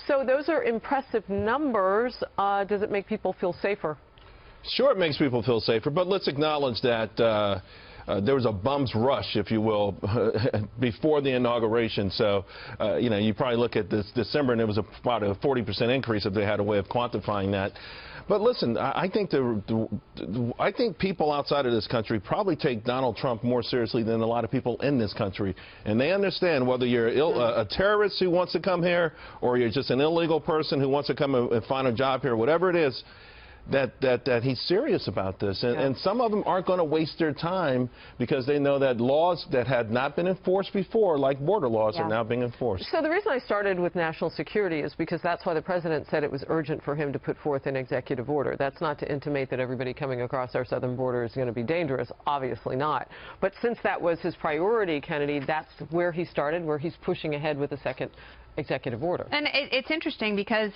So those are impressive numbers. Does it make people feel safer? Sure, it makes people feel safer, but let's acknowledge that there was a bum's rush, if you will, before the inauguration. So, you know, you probably look at this December, and it was about a 40% increase if they had a way of quantifying that. But listen, I think people outside of this country probably take Donald Trump more seriously than a lot of people in this country. And they understand whether you're a terrorist who wants to come here or you're just an illegal person who wants to come and find a job here, whatever it is, that he's serious about this. And some of them aren't going to waste their time because they know that laws that had not been enforced before, like border laws, are now being enforced. So the reason I started with national security is because that's why the president said it was urgent for him to put forth an executive order. That's not to intimate that everybody coming across our southern border is going to be dangerous. Obviously not. But since that was his priority, Kennedy, that's where he started, where he's pushing ahead with the second executive order. And it's interesting because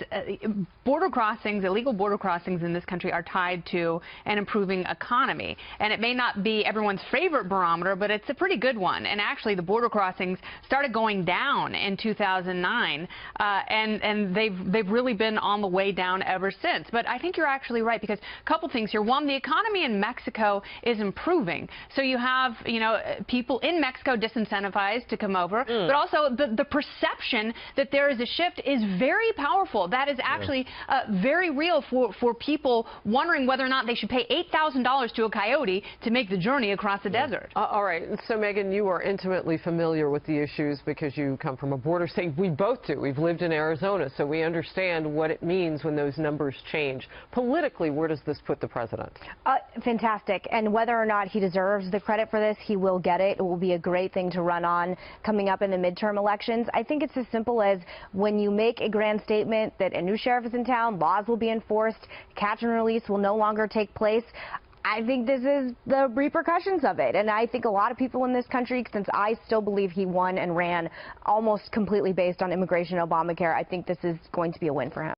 border crossings, illegal border crossings in this country are tied to an improving economy. And it may not be everyone's favorite barometer, but it's a pretty good one. And actually, the border crossings started going down in 2009, and they've really been on the way down ever since. But I think you're actually right, because a couple things here. One, the economy in Mexico is improving. So you have, you know, people in Mexico disincentivized to come over, but also the perception that there is a shift is very powerful. That is actually very real for people wondering whether or not they should pay $8,000 to a coyote to make the journey across the desert. All right. So, Megan, you are intimately familiar with the issues because you come from a border state. We both do. We've lived in Arizona, so we understand what it means when those numbers change. Politically, where does this put the president? Fantastic. And whether or not he deserves the credit for this, he will get it. It will be a great thing to run on coming up in the midterm elections. I think it's as simple as when you make a grand statement that a new sheriff is in town, laws will be enforced, catch and release will no longer take place. I think this is the repercussions of it. And I think a lot of people in this country, since I still believe he won and ran almost completely based on immigration and Obamacare, I think this is going to be a win for him.